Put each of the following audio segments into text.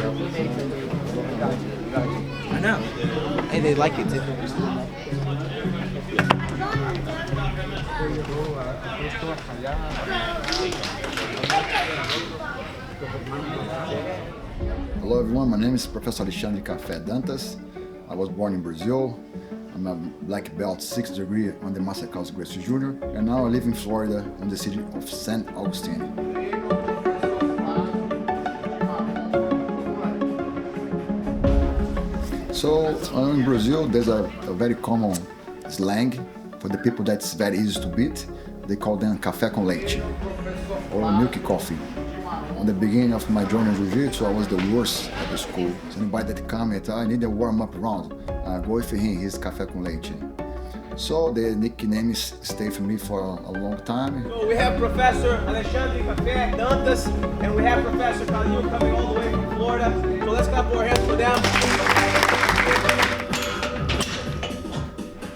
I know. Hey, they like it too. Hello everyone, my name is Professor Alexandre Café Dantas. I was born in Brazil. I'm a black belt 6th degree on the Master Class Gracie Jr. And now I live in Florida in the city of St. Augustine. So in Brazil, there's a very common slang for the people that's very easy to beat. They call them café com leite or milky coffee. On the beginning of my journey in Jiu-Jitsu, I was the worst at the school. So anybody that commented, I need a warm-up round, go with him, he's café com leite. So the nickname stayed for me for a long time. So we have Professor Alexandre Café Dantas, and we have Professor Khalil coming all the way from Florida. So let's clap our hands for them.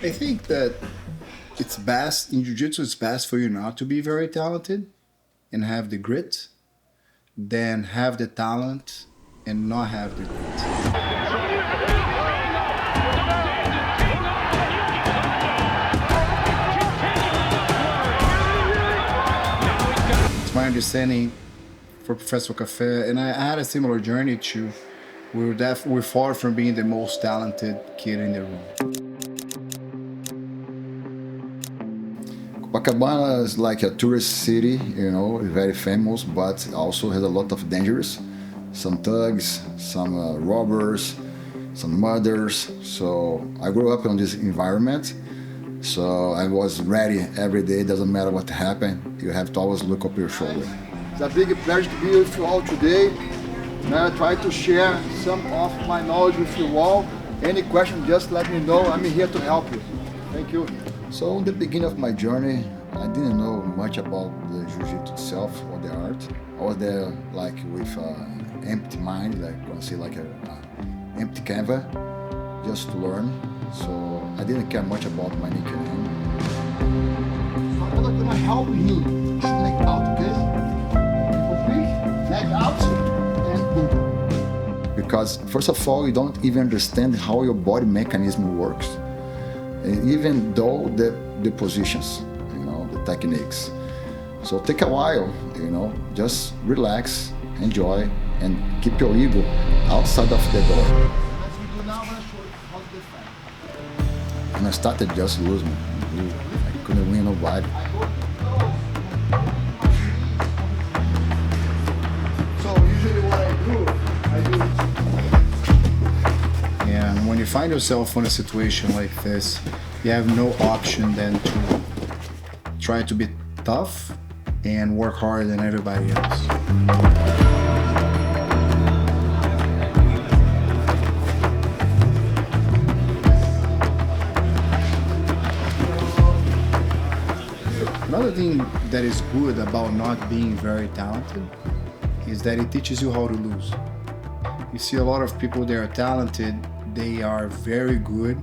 I think that it's best, in Jiu-Jitsu, it's best for you not to be very talented and have the grit, than have the talent and not have the grit. It's my understanding for Professor Café, and I had a similar journey too. We're far from being the most talented kid in the room. Copacabana is like a tourist city, you know, very famous, but also has a lot of dangers. Some thugs, some robbers, some murders. So I grew up in this environment. So I was ready every day, doesn't matter what happened, you have to always look up your shoulder. It's a big pleasure to be with you all today. And I try to share some of my knowledge with you all. Any question, just let me know. I'm here to help you. Thank you. So in the beginning of my journey, I didn't know much about the Jiu-Jitsu itself or the art. I was there like with an empty mind, like you can say like an empty canvas, just to learn. So I didn't care much about my nickname. I'm gonna help you to make out, okay? Complete, leg out, and boom. Because first of all, you don't even understand how your body mechanism works. Even though the positions, you know, the techniques. So take a while, you know, just relax, enjoy, and keep your ego outside of the door. And I started just losing. I couldn't win nobody. So usually what I do And when you find yourself in a situation like this, you have no option than to try to be tough and work harder than everybody else. Another thing that is good about not being very talented is that it teaches you how to lose. You see a lot of people that are talented, they are very good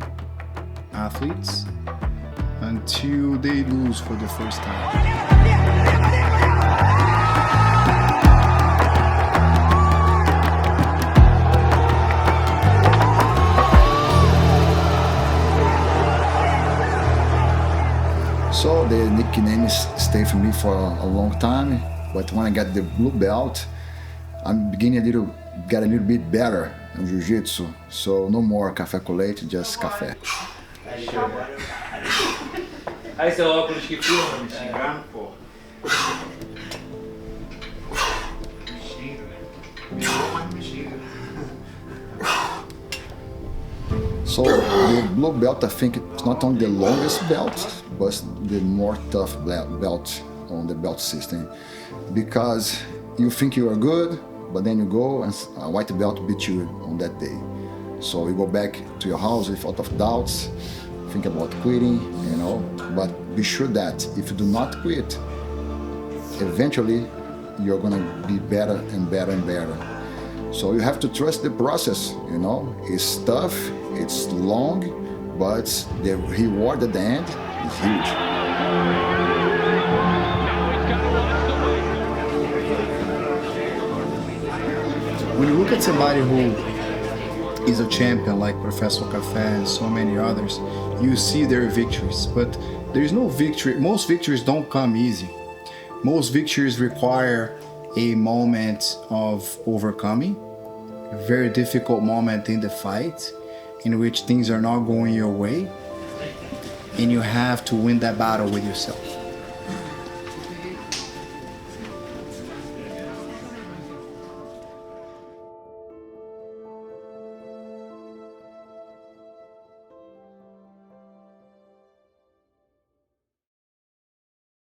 athletes until they lose for the first time. So the nickname stayed for me for a long time, but when I got the blue belt, I'm beginning get a little bit better in Jiu-Jitsu. So no more café com leite, just café. Aí seu óculos que filma, me xingando, pô. So the blue belt, I think it's not only the longest belt, but the more tough belt on the belt system. Because you think you are good, but then you go and a white belt beat you on that day. So you go back to your house with a lot of doubts, think about quitting, you know, but be sure that if you do not quit, eventually you're gonna be better and better and better. So you have to trust the process, you know. It's tough, it's long, but the reward at the end is huge. when you look at somebody who is a champion like Professor Café and so many others, you see their victories, but there's no victory. Most victories don't come easy. Most victories require a moment of overcoming, a very difficult moment in the fight in which things are not going your way, and you have to win that battle with yourself.